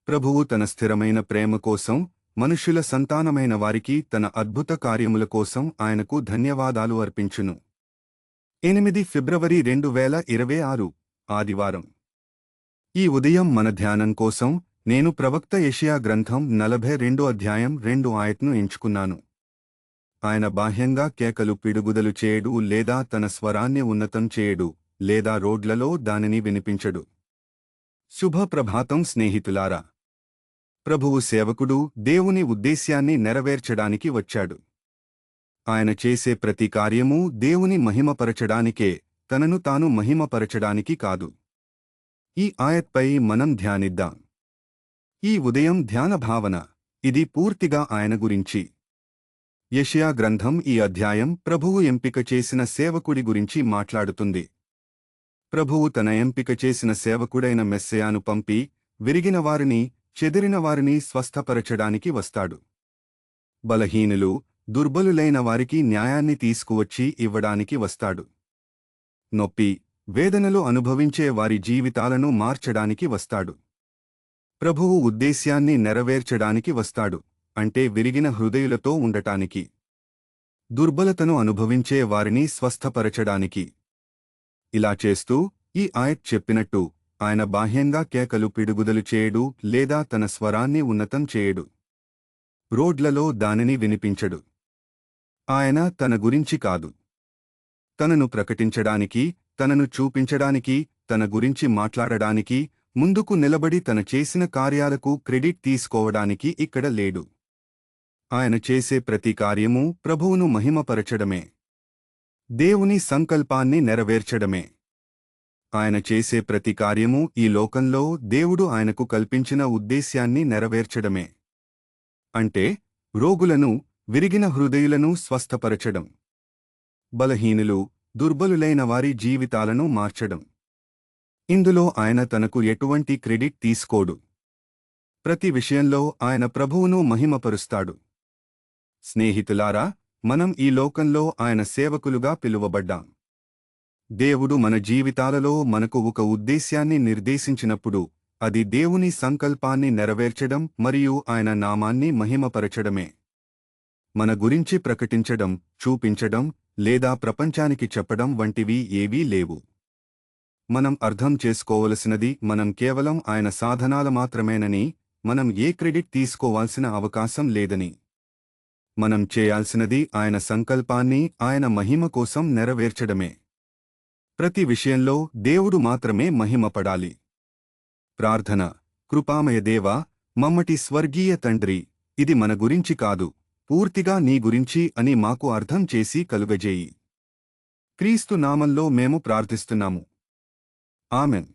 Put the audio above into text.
ప్రభువు తన స్థిరమైన ప్రేమ కోసం, మనుష్యుల సంతానమైన వారికి తన అద్భుత కార్యముల కోసం ఆయనకు ధన్యవాదాలు అర్పించును. 8 ఫిబ్రవరి 2026 ఆదివారం. ఈ ఉదయం మన ధ్యానం కోసం నేను ప్రవక్త యెషయా గ్రంథం 42 అధ్యాయం 2 ఆయతను ఎంచుకున్నాను. ఆయన బాహ్యంగా కేకలు పిడుగుదలు చేయడు లేదా తన స్వరాన్ని ఉన్నతం చేయడు లేదా రోడ్లలో దానిని వినిపించడు. శుభ ప్రభాతం స్నేహితులారా. ప్రభువు సేవకుడు దేవుని ఉద్దేశ్యాన్ని నెరవేర్చడానికి వచ్చాడు. ఆయన చేసే ప్రతి కార్యమూ దేవుని మహిమపరచడానికే, తనను తాను మహిమపరచడానికి కాదు. ఈ ఆయత్పై మనం ధ్యానిద్దాం. ఈ ఉదయం ధ్యాన భావన ఇది పూర్తిగా ఆయన గురించి. యెషయా గ్రంథం ఈ అధ్యాయం ప్రభువు ఎంపిక చేసిన సేవకుడి గురించి మాట్లాడుతుంది. ప్రభువు తన ఎంపిక చేసిన సేవకుడైన మెస్సయాను పంపి విరిగిన వారిని, చెదిరిన వారిని స్వస్థపరచడానికి వస్తాడు. బలహీనులు, దుర్బలులైన వారికి న్యాయాన్ని తీసుకువచ్చి ఇవ్వడానికి వస్తాడు. నొప్పి, వేదనలు అనుభవించే వారి జీవితాలను మార్చడానికి వస్తాడు. ప్రభువు ఉద్దేశ్యాన్ని నెరవేర్చడానికి వస్తాడు, అంటే విరిగిన హృదయులతో ఉండటానికి, దుర్బలతను అనుభవించే వారిని స్వస్థపరచడానికి. ఇలా చేస్తూ ఈ ఆయత్ చెప్పినట్టు ఆయన బాహ్యంగా కేకలు పిడుగుదలు చేయడు లేదా తన స్వరాన్ని ఉన్నతం చేయడు. రోడ్లలో దానిని వినిపించడు. ఆయన తన గురించి కాదు, తనను ప్రకటించడానికి, తనను చూపించడానికి, తన గురించి మాట్లాడడానికి, ముందుకు నిలబడి తన చేసిన కార్యాలకు క్రెడిట్ తీసుకోవడానికి ఇక్కడ లేడు. ఆయన చేసే ప్రతి కార్యమూ ప్రభువును మహిమపరచడమే, దేవుని సంకల్పాన్ని నెరవేర్చడమే. ఆయన చేసే ప్రతి కార్యమూ ఈ లోకంలో దేవుడు ఆయనకు కల్పించిన ఉద్దేశ్యాన్ని నెరవేర్చడమే. అంటే రోగులను, విరిగిన హృదయులను స్వస్థపరచడం, బలహీనులు, దుర్బలులైన వారి జీవితాలను మార్చడం. ఇందులో ఆయన తనకు ఎటువంటి క్రెడిట్ తీసుకోడు. ప్రతి విషయంలో ఆయన ప్రభువును మహిమపరుస్తాడు. స్నేహితులారా, మనం ఈ లోకంలో ఆయన సేవకులుగా పిలువబడ్డాం. దేవుడు మన జీవితాలలో మనకు ఒక ఉద్దేశ్యాన్ని నిర్దేశించినప్పుడు అది దేవుని సంకల్పాన్ని నెరవేర్చడం మరియు ఆయన నామాన్ని మహిమపరచడమే. మన గురించి ప్రకటించడం, చూపించడం లేదా ప్రపంచానికి చెప్పడం వంటివి ఏవీ లేవు. మనం అర్థం చేసుకోవలసినది మనం కేవలం ఆయన సాధనాల మాత్రమేనని, మనం ఏ క్రెడిట్ తీసుకోవాల్సిన అవకాశం లేదని. మనం చేయాల్సినది ఆయన సంకల్పాన్ని ఆయన మహిమ కోసం నెరవేర్చడమే. ప్రతి విషయంలో దేవుడు మాత్రమే మహిమపడాలి. ప్రార్థన. కృపామయ దేవా, మమ్మటి స్వర్గీయ తండ్రి, ఇది మన గురించి కాదు, పూర్తిగా నీ గురించి అని మాకు అర్థం చేసి కలుగజేయి. క్రీస్తు నామంలో మేము ప్రార్థిస్తున్నాము. ఆమెన్.